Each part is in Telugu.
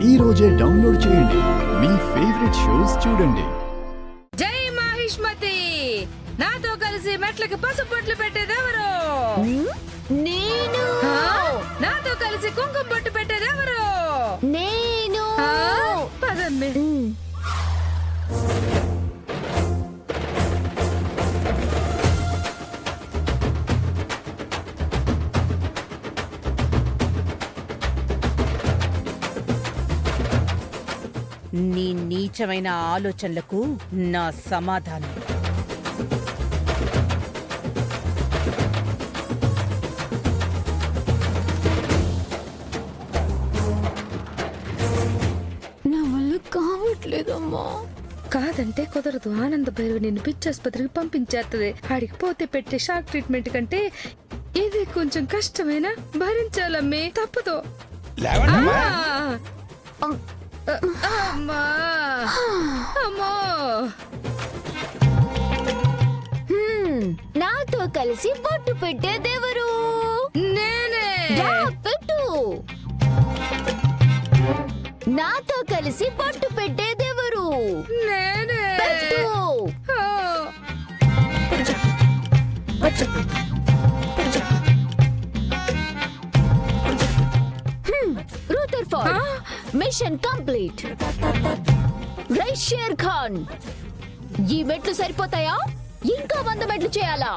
ఈ రోజే డౌన్లోడ్ చేయండి. మీ ఫేవరెట్ షోస్ చూడండి. జై మహిష్మతి. నాతో కలిసి మెట్లకి పసుపొట్లు పెట్టేదెవరు? నేను. నాతో కలిసి కుంకుమ బొట్టు పెట్టేదెవరు? నేను. పదమ్మే. నీ నీచమైన ఆలోచనలకు నా సమాధానం. నా వల్ల కావట్లేదమ్మా. కాదంటే కుదరదు. ఆనంద భైరవి నిన్ను పిచ్చాసుపత్రికి పంపించేస్తుంది. ఆడికి పోతే పెట్టే షాక్ ట్రీట్మెంట్ కంటే ఇది కొంచెం కష్టమేనా? భరించాలమ్మే, తప్పదు. అమ్మా అమ్మో. నాతో కలిసి బొట్టు పెట్టేదెవరు? నేనే. పెట్టు. నాతో కలిసి బొట్టు పెట్టేదెవరు? నేనే. పెట్టు. Rutherford, mission complete. Right share Khan. ఈ మెట్లు సరిపోతాయా? ఇంకా 100 మెట్లు చేయాలా?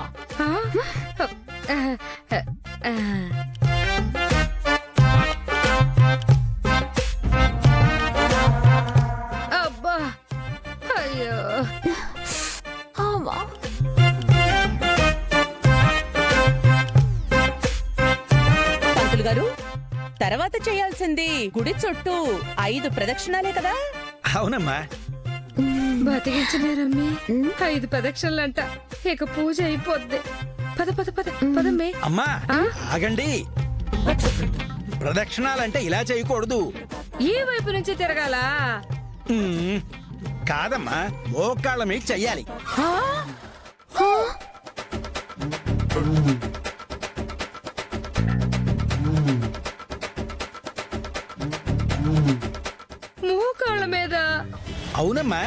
అబ్బా అయ్యో. పంతులు గారు, తర్వాత చేయాల్సింది గుడి చుట్టూ 5 ప్రదక్షిణాలే కదా? అవునమ్మా. బతికించలేరమ్మి. 5 ప్రదక్షిణలంట. ఇక పూజ అయిపోద్ది. పద పద పద పదమ్మే. అమ్మా ఆగండి. ప్రదక్షిణాలంటే ఇలా చేయకూడదు. ఈ వైపు నుంచి తిరగాల. కాదమ్మా, మోకాళ్ళ మీకు చెయ్యాలి. మోకాళ్ళ మీద. అవునమ్మా,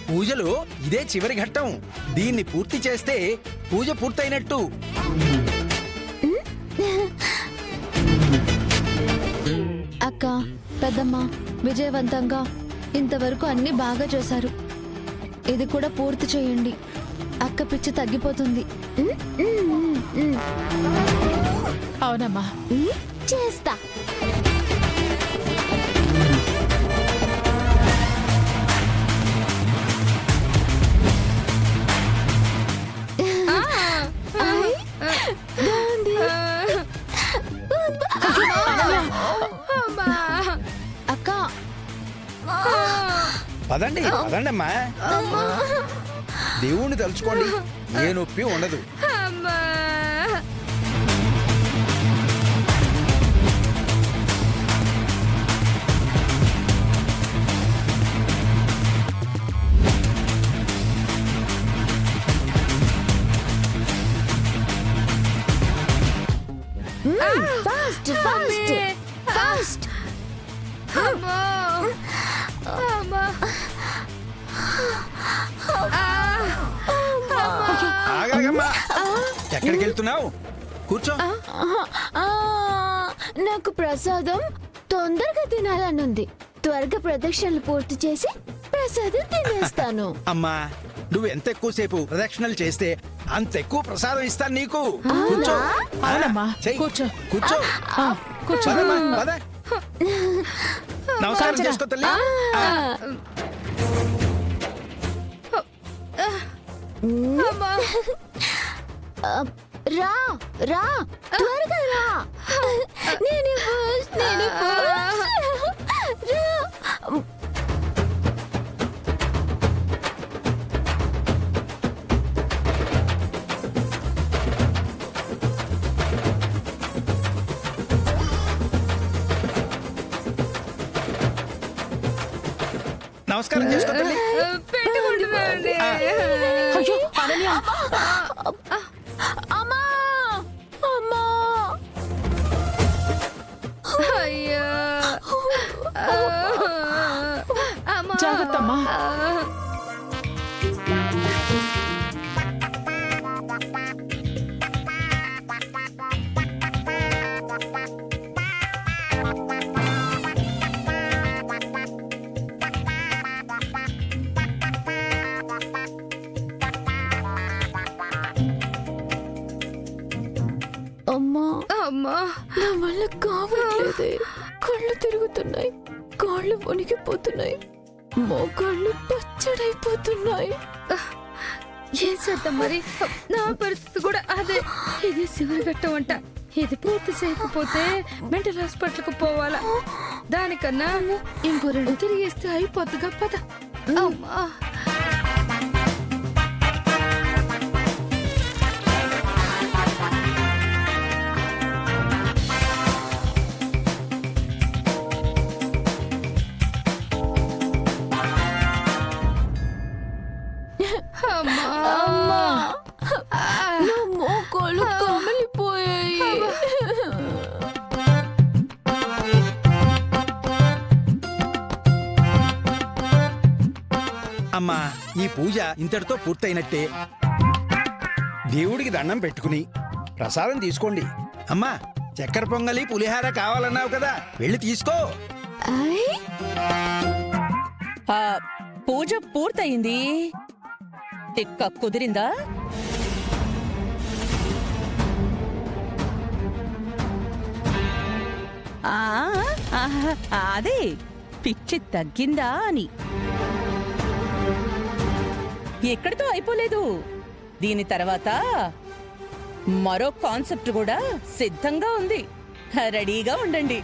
పూజలో ఇదే చివరి ఘట్టం. దీన్ని పూర్తి చేస్తే పూజ పూర్తయినట్టు. అక్క, పెద్దమ్మ, విజయవంతంగా ఇంతవరకు అన్ని బాగా చేశారు. ఇది కూడా పూర్తి చేయండి. అక్క పిచ్చి తగ్గిపోతుంది. అవునమ్మా, చేస్తా. అక్క, పదండి పదండి అమ్మా. దేవుణ్ణి తలుచుకోండి, ఏ నొప్పి ఉండదు. అమ్మా. Fast fast fast. అమ్మా అమ్మా. ఆగమ్మా, ఎక్కడికి వెళ్తున్నావు? కూర్చో. నాకు ప్రసాదం తొందరగా తినాలనుంది. త్వరగా ప్రదక్షిణలు పూర్తి చేసి ప్రసాదం తినేస్తాను. అమ్మా, నువ్వు ఎంత ఎక్కువసేపు ప్రదక్షిణలు చేస్తే అంత ఎక్కువ ప్రసాదం ఇస్తాను నీకు. కూర్చో. అవునమ్మా, చెయ్. కూర్చో. కూర్చో. కూర్చో. పదమ్మా, పద. నమస్కారం చేసుకో తల్లి. రా రా, త్వరగా రా. నేను ఫస్ట్, నేను ఫస్ట్. రా. నమస్కారం చేసుకో తల్లి. పెట్టుకుంటున్నాండి. అయ్యో అనన్య, అమ్మా అమ్మా. అయ్యో. జాగ్రత్త అమ్మా. అమ్మా అమ్మా నా వల్ల కావట్లేదే. కళ్ళు తిరుగుతున్నాయి, కాళ్ళు వణికిపోతున్నాయి, మోకాళ్ళు పచ్చడైపోతున్నాయి. ఏం చేద్దాం మరి? నా పరిస్థితి కూడా అదే. ఇది శివరి ఘట్టం అంట. ఇది పూర్తి చేయకపోతే మెంటల్ హాస్పిటల్కి పోవాలా. దానికన్నా ఇంకో 2 తిరిగేస్తే అయిపోతుందిగా. పద. అమ్మా అమ్మా నా మోకాళ్ళు కమిలిపోయాయి. అమ్మా, ఈ పూజ ఇంతటితో పూర్తయినట్టే. దేవుడికి దండం పెట్టుకుని ప్రసాదం తీసుకోండి. అమ్మా, చక్కెర పొంగలి పులిహార కావాలన్నావు కదా, వెళ్ళి తీసుకో. ఐ, ఆ పూజ పూర్తయింది. తిక్క కుదిరిందా? ఆ, ఆహా, అదే పిచ్చి తగ్గిందా అని. ఎక్కడితో అయిపోలేదు. దీని తర్వాత మరో కాన్సెప్ట్ కూడా సిద్ధంగా ఉంది. రెడీగా ఉండండి.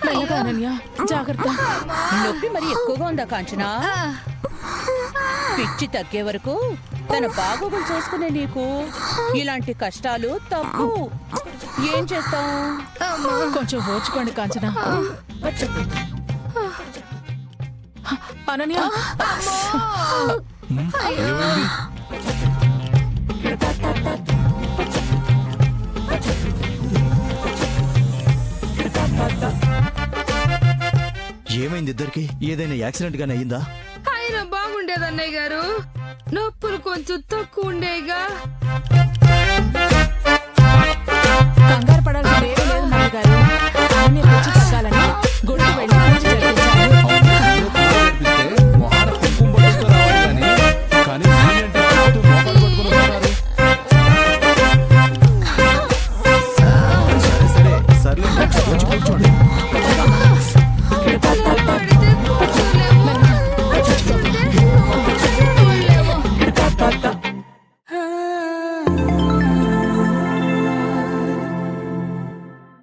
మెల్లగా అనన్య, జాగ్రత్త. నొప్పి మరి ఎక్కువగా ఉందా కాంచనా? పిచ్చి తగ్గే వరకు తన బాగోగులు చూసుకునే నీకు ఇలాంటి కష్టాలు తప్పు. ఏం చేస్తాం? కొంచెం ఓర్చుకోండి కాంచన. అనన్య, ఏమైంది? ఏమైంది ఇద్దరికి? ఏదైనా యాక్సిడెంట్ గానీ అయ్యిందా? ఆయన బాగుండేది అన్నయ్య గారు. నొప్పులు కొంచెం తక్కువ ఉండేగా. కంగారు పడాల్సిన ఏమీ లేదు మామయ్య గారు. అనన్య పిచ్చి తగ్గాలని గుడికి వెళ్ళి పూజ జరిపించారు. మొహాన కుంకుమ బొట్టుతో రావాలి గానీ, కానీ మీరేంటి చుట్టూ మోకాలు పట్టుకొని వస్తున్నారు? సరే సరే, సర్లేండి, వచ్చి కూర్చోండి.